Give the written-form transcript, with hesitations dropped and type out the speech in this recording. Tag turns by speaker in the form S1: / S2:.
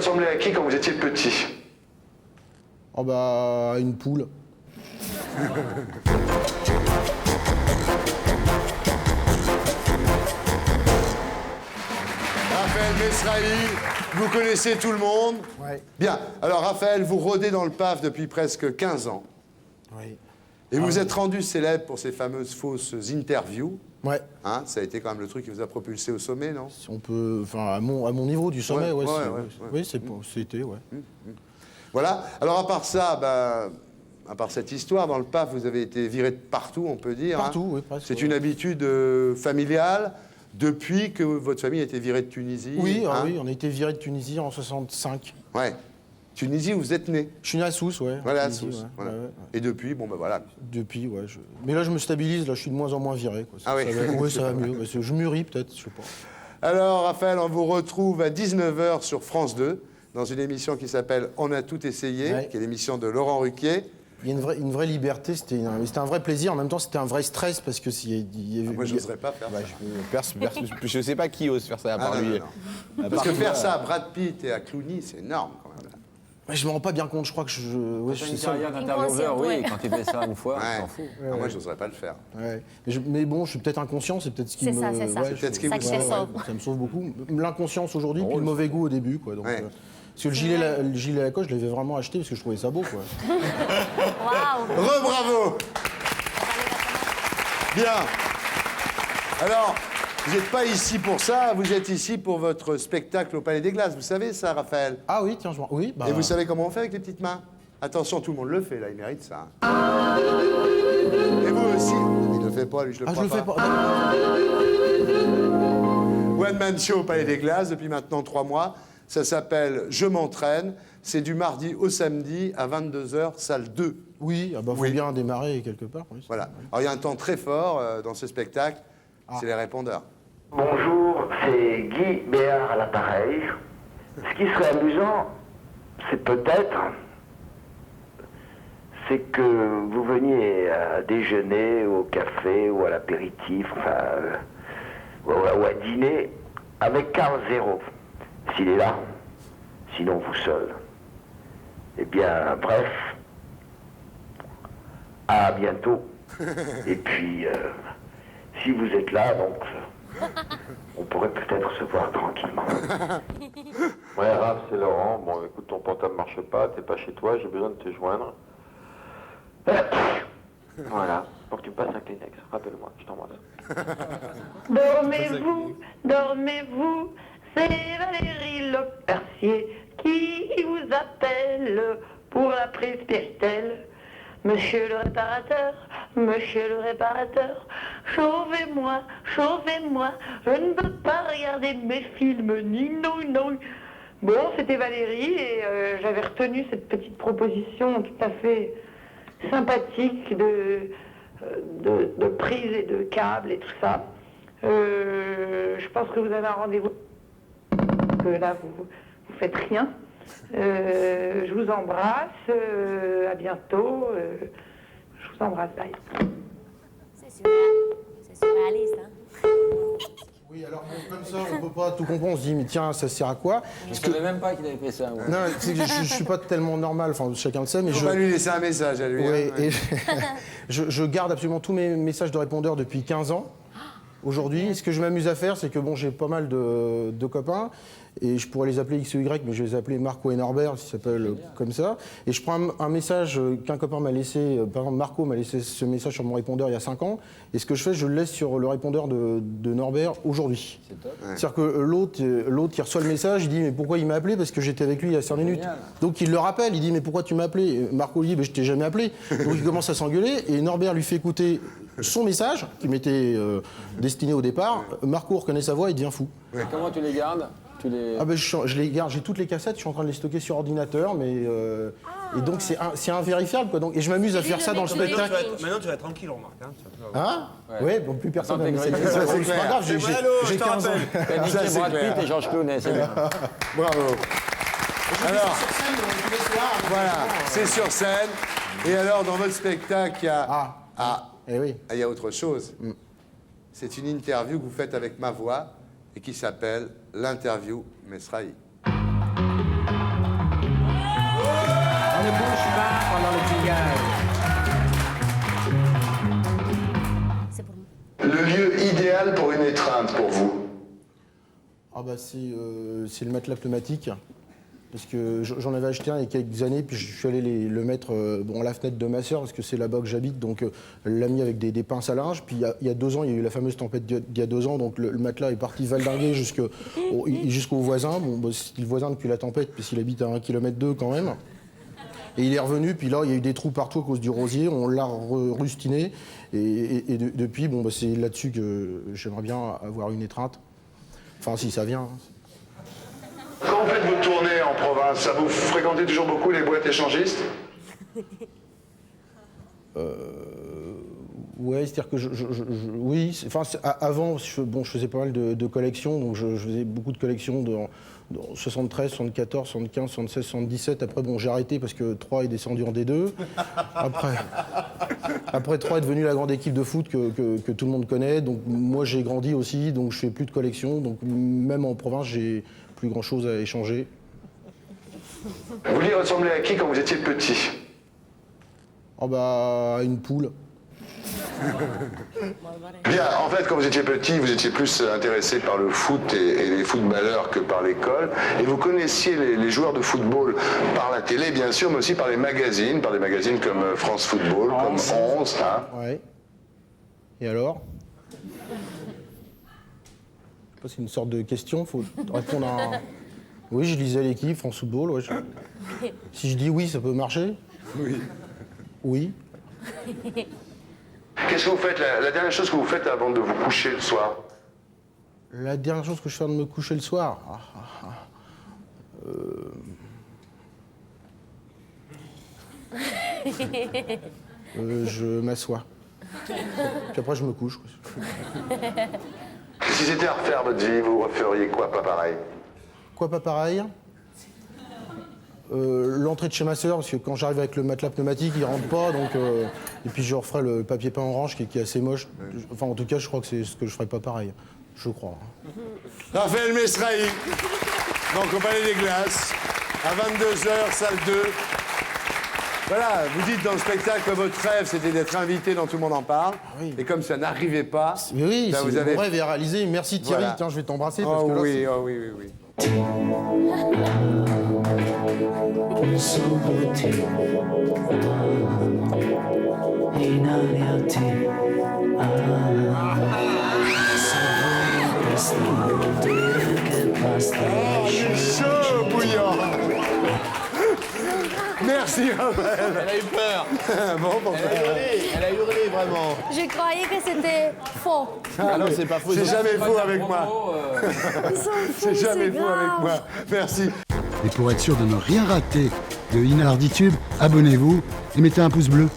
S1: ressemblez à qui quand vous étiez petit?
S2: Oh bah, une poule.
S3: Raphaël Mesrahi, vous connaissez tout le monde?
S2: Ouais.
S3: Bien. Alors, Raphaël, vous rôdez dans le PAF depuis presque 15 ans.
S2: Oui.
S3: Et vous êtes rendu célèbre pour ces fameuses fausses interviews.
S2: Ouais.
S3: Hein, ça a été quand même le truc qui vous a propulsé au sommet, non?
S2: Si on peut, enfin, à mon niveau du sommet,
S3: Ouais,
S2: ouais.
S3: ouais.
S2: Oui, c'était, ouais.
S3: Voilà. Alors, à part ça, à part cette histoire, dans le PAF, vous avez été viré de partout, on peut dire.
S2: Partout,
S3: hein.
S2: oui, presque.
S3: C'est
S2: ouais.
S3: une habitude familiale depuis que votre famille a été virée de Tunisie.
S2: Oui,
S3: hein.
S2: oui, on a été viré de Tunisie en 65.
S3: Ouais. Tunisie, vous êtes né.
S2: Je suis né à Sousse, ouais.
S3: Voilà, à
S2: Tunisie,
S3: Sousse.
S2: ouais.
S3: Voilà.
S2: Ouais, ouais.
S3: Et depuis, bon, ben voilà.
S2: Depuis, ouais. Mais là, je me stabilise, là, je suis de moins en moins viré, quoi.
S3: Ah oui.
S2: Oui, ça va mieux. Parce que je mûris, peut-être, je sais pas.
S3: Alors, Raphaël, on vous retrouve à 19h sur France 2, dans une émission qui s'appelle On a tout essayé,
S2: Ouais.
S3: qui est l'émission de Laurent Ruquier.
S2: Il y a une vraie liberté, c'était un vrai plaisir, en même temps, c'était un vrai stress, parce que
S3: Moi, je n'oserais pas faire ça.
S4: Je sais pas qui ose faire ça à part
S3: Ah, non,
S4: lui.
S3: non, non. Parce que faire ça à Brad Pitt et à Clooney, c'est énorme, quand même.
S2: Ouais, je me rends pas bien compte, je crois que ouais, je
S5: T'as
S2: suis
S5: une
S2: seul.
S5: carrière d'intervieweur, oui,
S6: Ouais.
S5: quand tu fais ça une fois,
S3: Ouais.
S5: tu t'en fous.
S3: Ah, moi, je n'oserais pas le faire.
S2: Ouais. Mais bon, je suis peut-être inconscient, c'est peut-être ce qui
S6: C'est
S2: me...
S6: ça, c'est ça.
S2: ouais,
S3: C'est peut-être ce qui
S6: Ça
S3: vous
S6: que je sauve.
S2: ça me sauve beaucoup. L'inconscience aujourd'hui, puis le mauvais goût au début, quoi. Donc,
S3: Ouais.
S2: parce que le gilet Lacoste, je l'avais vraiment acheté parce que je trouvais ça beau, quoi.
S6: Waouh.
S3: Re-bravo! Bien. Alors, vous n'êtes pas ici pour ça, vous êtes ici pour votre spectacle au Palais des Glaces. Vous savez ça, Raphaël?
S2: Ah oui, tiens, oui, bah...
S3: Et vous savez comment on fait avec les petites mains? Attention, tout le monde le fait, là, il mérite ça. Et vous aussi? Il ne le fait pas, lui, je le
S2: Ah, je
S3: crois
S2: le fais pas.
S3: One Man Show au Palais des Glaces depuis maintenant 3 mois. Ça s'appelle Je m'entraîne. C'est du mardi au samedi à 22h, salle 2.
S2: Oui, ah bah, faut
S3: Oui.
S2: bien démarrer quelque part. Oui,
S3: Voilà. Alors il y a un temps très fort dans ce spectacle, c'est les répondeurs.
S7: Bonjour, c'est Guy Béard à l'appareil. Ce qui serait amusant, c'est peut-être, c'est que vous veniez à déjeuner, au café ou à l'apéritif, enfin, ou à dîner, avec Carl Zéro, s'il est là, sinon vous seul. Eh bien, bref, à bientôt. Et puis, si vous êtes là, donc, on pourrait peut-être se voir tranquillement.
S8: Ouais, Raph, c'est Laurent. Bon, écoute, ton portable marche pas, t'es pas chez toi, j'ai besoin de te joindre. Voilà, faut que tu me passes un Kleenex. Rappelle-moi, je t'embrasse.
S9: Dormez-vous, dormez-vous, c'est Valérie Lepercier qui vous appelle pour la prise Spiritel. Monsieur le réparateur, chauvez-moi, chauvez-moi, je ne veux pas regarder mes films, ni non. Bon, c'était Valérie et j'avais retenu cette petite proposition tout à fait sympathique de prise et de câble et tout ça. Je pense que vous avez un rendez-vous, que là vous faites rien. Je vous embrasse, à bientôt. Je vous embrasse, bye.
S6: C'est surréaliste, hein?
S2: Oui, alors comme ça, on peut pas tout comprendre. On se dit, mais tiens, ça sert à quoi?
S5: Je ne savais même pas qu'il avait fait ça. Ouais.
S2: Non, c'est que je suis pas tellement normal, enfin, chacun le sait, mais
S3: On va lui laisser un message à lui.
S2: Oui,
S3: hein.
S2: et je garde absolument tous mes messages de répondeur depuis 15 ans. Aujourd'hui, ce que je m'amuse à faire, c'est que bon, j'ai pas mal de copains, et je pourrais les appeler X ou Y, mais je vais les appeler Marco et Norbert, s'ils s'appellent comme ça. Et je prends un message qu'un copain m'a laissé, par exemple Marco m'a laissé ce message sur mon répondeur il y a 5 ans, et ce que je fais, je le laisse sur le répondeur de Norbert aujourd'hui.
S5: C'est top.
S2: C'est-à-dire que l'autre, il reçoit le message, il dit mais pourquoi il m'a appelé? Parce que j'étais avec lui il y a 5 minutes.
S5: Génial.
S2: Donc il le rappelle, il dit mais pourquoi tu m'as appelé? Et Marco lui dit mais je t'ai jamais appelé. Donc il commence à s'engueuler et Norbert lui fait écouter son message qui m'était destiné au départ. Marco reconnaît sa voix et devient fou.
S5: Comment tu les gardes?
S2: Ah ben je les garde, j'ai toutes les cassettes, je suis en train de les stocker sur ordinateur, mais et donc c'est invérifiable quoi. Donc, et je m'amuse à faire ça dans le spectacle.
S4: Maintenant, tu vas être tranquille, remarque.
S2: Hein? Ouais, bon plus personne
S5: Attends,
S2: n'a mis
S5: t'es
S2: cette
S5: grave.
S2: c'est pas grave, j'ai 15 ans.
S5: T'as niqué
S3: c'est
S5: Brad
S3: clair.
S5: Pitt et Georges Clooney, c'est bien.
S3: Bravo. Alors, voilà, c'est sur scène. Et alors, dans votre spectacle, il y a...
S2: Eh oui.
S3: il y a autre chose. C'est une interview que vous faites avec ma voix et qui s'appelle l'interview Mesrahi.
S1: idéal pour une étreinte pour vous?
S2: Ah bah c'est le matelas pneumatique. Parce que j'en avais acheté un il y a quelques années, puis je suis allé le mettre à la fenêtre de ma sœur, parce que c'est là-bas que j'habite, donc elle l'a mis avec des pinces à linge. Puis il y a 2 ans, il y a eu la fameuse tempête d'il y a 2 ans, donc le matelas est parti valdinguer jusqu'au voisin. Bon, bah, c'était le voisin depuis la tempête, puisqu'il habite à 1,2 km quand même. Et il est revenu, puis là, il y a eu des trous partout à cause du rosier, on l'a rustiné. Et depuis, bon, bah, c'est là-dessus que j'aimerais bien avoir une étreinte. Enfin, si ça vient. Hein.
S1: Quand vous faites vos tournées en province, ça vous fréquentez toujours beaucoup les boîtes échangistes?
S2: Ouais, c'est-à-dire que oui, avant, je faisais pas mal de collections, donc je faisais beaucoup de collections dans 73, 74, 75, 76, 77. Après, bon, j'ai arrêté parce que 3 est descendu en D2. Après 3 est devenu la grande équipe de foot que tout le monde connaît. Donc moi, j'ai grandi aussi, donc je fais plus de collections. Donc même en province, j'ai plus grand-chose à échanger.
S1: Vous lui ressemblez à qui quand vous étiez petit?
S2: Oh bah, une poule.
S1: Bien, en fait, quand vous étiez petit, vous étiez plus intéressé par le foot et les footballeurs que par l'école. Et vous connaissiez les joueurs de football par la télé, bien sûr, mais aussi par des magazines comme France Football, comme 11. Hein.
S2: Ouais. Et alors? C'est une sorte de question, faut répondre à... Oui, je lisais l'équipe, France Football. Ouais, Si je dis oui, ça peut marcher?
S3: Oui.
S2: Oui.
S1: Qu'est-ce que vous faites, la dernière chose que vous faites avant de vous coucher le soir?
S2: La dernière chose que je fais avant de me coucher le soir? Je m'assois. Puis après, je me couche.
S1: Si c'était à refaire votre vie, vous referiez quoi, pas pareil?
S2: Quoi, pas pareil? L'entrée de chez ma sœur, parce que quand j'arrive avec le matelas pneumatique, il rentre pas, donc... et puis je referai le papier peint orange qui est assez moche. Enfin, en tout cas, je crois que c'est ce que je ferais pas pareil. Je crois.
S3: Raphaël Mesrahi, donc au Palais des Glaces, à 22h, salle 2. Voilà, vous dites dans le spectacle que votre rêve, c'était d'être invité dans Tout le monde en parle.
S2: Oui.
S3: Et comme ça n'arrivait pas...
S2: Mais oui,
S3: ben,
S2: mon rêve est réalisé. Merci Thierry,
S3: Voilà.
S2: tiens, je vais t'embrasser. Parce
S3: Oh
S2: que là,
S3: oui, oh oui, oui, oui. Chaud, bouillant. Merci Raphaël.
S4: Elle a eu peur.
S3: Bon, bon,
S4: Elle a hurlé vraiment.
S6: Je croyais que c'était faux.
S4: Ah non, c'est pas faux.
S3: c'est jamais faux avec moi.
S6: Ils sont fous,
S3: C'est jamais faux
S6: grave.
S3: avec moi. Merci.
S10: Et pour être sûr de ne rien rater de Inarditube, abonnez-vous et mettez un pouce bleu.